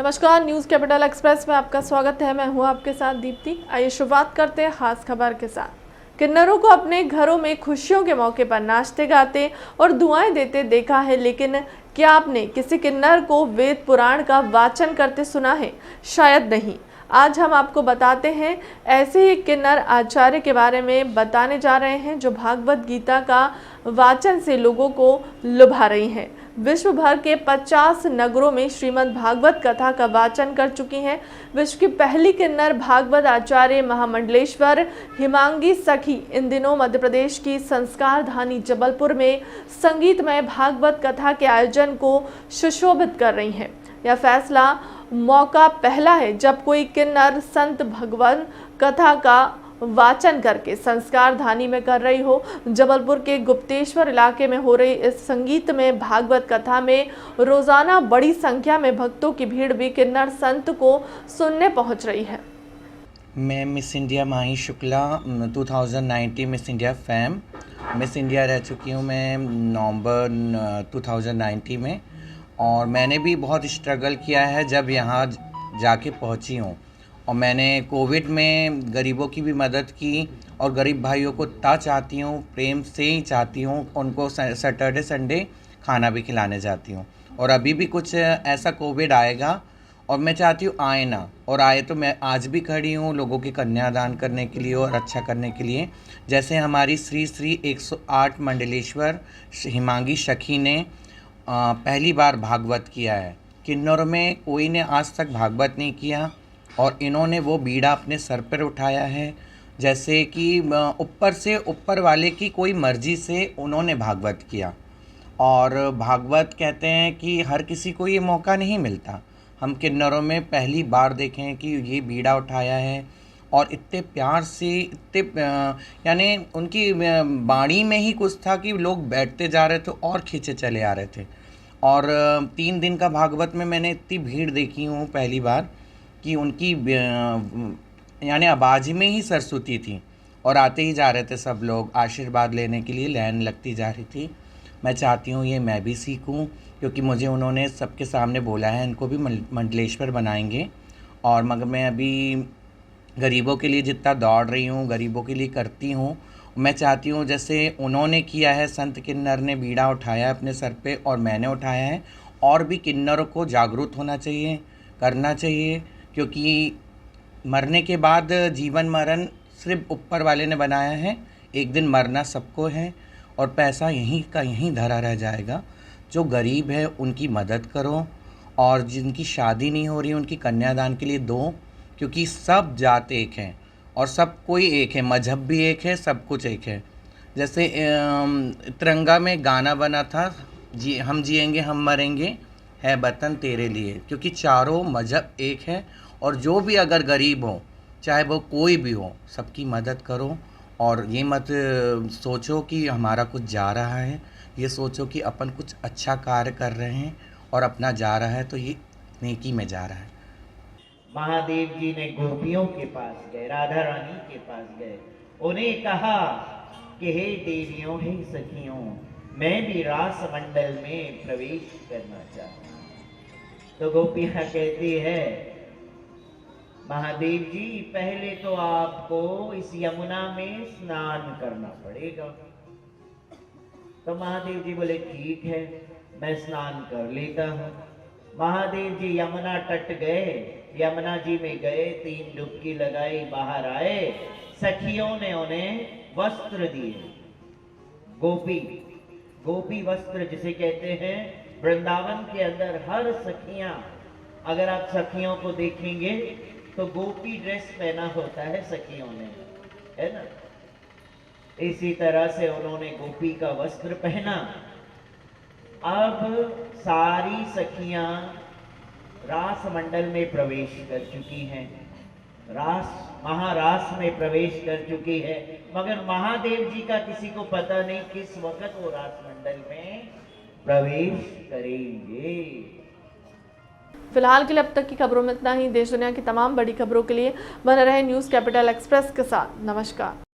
नमस्कार, news capital express में आपका स्वागत है। मैं हूं आपके साथ दीप्ति। आइए शुरुआत करते हैं खास खबर के साथ। किन्नरों को अपने घरों में खुशियों के मौके पर नाचते गाते और दुआएं देते देखा है, लेकिन क्या आपने किसी किन्नर को वेद पुराण का वाचन करते सुना है? शायद नहीं। आज हम आपको बताते हैं ऐसे ही किन्नर आचार्य के बारे में बताने जा रहे हैं जो भागवत गीता का वाचन से लोगों को लुभा रही हैं। विश्व भर के 50 नगरों में श्रीमद् भागवत कथा का वाचन कर चुकी हैं। विश्व की पहली किन्नर भागवत आचार्य महामंडलेश्वर हिमांगी सखी इन दिनों मध्य प्रदेश की संस्कार धानी जबलपुर में संगीतमय भागवत कथा के आयोजन को सुशोभित कर रही हैं। यह फैसला मौका पहला है जब कोई किन्नर संत भगवान कथा का वाचन करके संस्कार धानी में कर रही हो। जबलपुर के गुप्तेश्वर इलाके में हो रही इस संगीत में भागवत कथा में रोजाना बड़ी संख्या में भक्तों की भीड़ भी किन्नर संत को सुनने पहुंच रही है। मैं Miss India Mahi Shukla 2019 Miss India फैम मिस इंडिया रह चुकी हूँ मैं नवंबर 2019 में, और मैंने भी बहुत स्ट्रगल किया है जब यहाँ जाके पहुँची हूँ। और मैंने कोविड में गरीबों की भी मदद की और गरीब भाइयों को चाहती हूँ, प्रेम से ही चाहती हूँ, उनको सैटरडे संडे खाना भी खिलाने जाती हूँ। और अभी भी कुछ ऐसा कोविड आएगा और मैं चाहती हूँ आए ना, और आए तो मैं आज भी खड़ी हूँ लोगों की कन्यादान करने के लिए और अच्छा करने के लिए। जैसे हमारी श्री श्री 108 मंडलेश्वर हिमांगी सखी ने पहली बार भागवत किया है। किन्नौर में कोई ने आज तक भागवत नहीं किया और इन्होंने वो बीड़ा अपने सर पर उठाया है। जैसे कि ऊपर से ऊपर वाले की कोई मर्जी से उन्होंने भागवत किया। और भागवत कहते हैं कि हर किसी को ये मौका नहीं मिलता। हम किन्नरों में पहली बार देखें कि ये बीड़ा उठाया है और इतने प्यार से इतने यानी उनकी बाणी में ही कुछ था कि लोग बैठते जा रहे थे और खींचे चले आ रहे थे। और 3 दिन का भागवत में मैंने इतनी भीड़ देखी हूँ पहली बार कि उनकी यानी आवाज़ में ही सरस्वती थी और आते ही जा रहे थे सब लोग आशीर्वाद लेने के लिए, लाइन लगती जा रही थी। मैं चाहती हूँ ये मैं भी सीखूँ, क्योंकि मुझे उन्होंने सबके सामने बोला है इनको भी मंडलेश्वर बनाएंगे। और मगर मैं अभी गरीबों के लिए जितना दौड़ रही हूँ, गरीबों के लिए करती हूँ, मैं चाहती हूँ जैसे उन्होंने किया है, संत किन्नर ने बीड़ा उठाया है अपने सर पे और मैंने उठाया है, और भी किन्नरों को जागरूक होना चाहिए, करना चाहिए। क्योंकि मरने के बाद जीवन मरण सिर्फ ऊपर वाले ने बनाया है, एक दिन मरना सबको है और पैसा यहीं का यहीं धरा रह जाएगा। जो गरीब है उनकी मदद करो और जिनकी शादी नहीं हो रही उनकी कन्यादान के लिए दो, क्योंकि सब जात एक हैं और सब कोई एक है, मजहब भी एक है, सब कुछ एक है। जैसे तिरंगा में गाना बना था, जी हम जिएंगे हम मरेंगे है वतन तेरे लिए, क्योंकि चारों मजहब एक है। और जो भी अगर गरीब हो, चाहे वो कोई भी हो, सबकी मदद करो। और ये मत सोचो कि हमारा कुछ जा रहा है, ये सोचो कि अपन कुछ अच्छा कार्य कर रहे हैं और अपना जा रहा है तो ये नेकी में जा रहा है। महादेव जी ने गोपियों के पास गए, राधा रानी के पास गए, उन्हें कहा कि हे देवियों हे सखियों, मैं भी रास मंडल में प्रवेश करना चाहता हूं। तो गोपियां कहती है महादेव जी पहले तो आपको इस यमुना में स्नान करना पड़ेगा। तो महादेव जी बोले ठीक है मैं स्नान कर लेता हूँ। महादेव जी यमुना तट गए, यमुना जी में गए, 3 डुबकी लगाई, बाहर आए। सखियों ने उन्हें वस्त्र दिए, गोपी वस्त्र जिसे कहते हैं। वृंदावन के अंदर हर सखियां, अगर आप सखियों को देखेंगे तो गोपी ड्रेस पहना होता है सखियों ने, है ना। इसी तरह से उन्होंने गोपी का वस्त्र पहना। अब सारी सखियां रास मंडल में प्रवेश कर चुकी हैं, महारास में प्रवेश कर चुकी है, मगर महादेव जी का किसी को पता नहीं किस वक्त वो रास मंडल में प्रवेश करेंगे। फिलहाल के लिए अब तक की खबरों में इतना ही। देश दुनिया की तमाम बड़ी खबरों के लिए बने रहे न्यूज़ कैपिटल एक्सप्रेस के साथ। नमस्कार।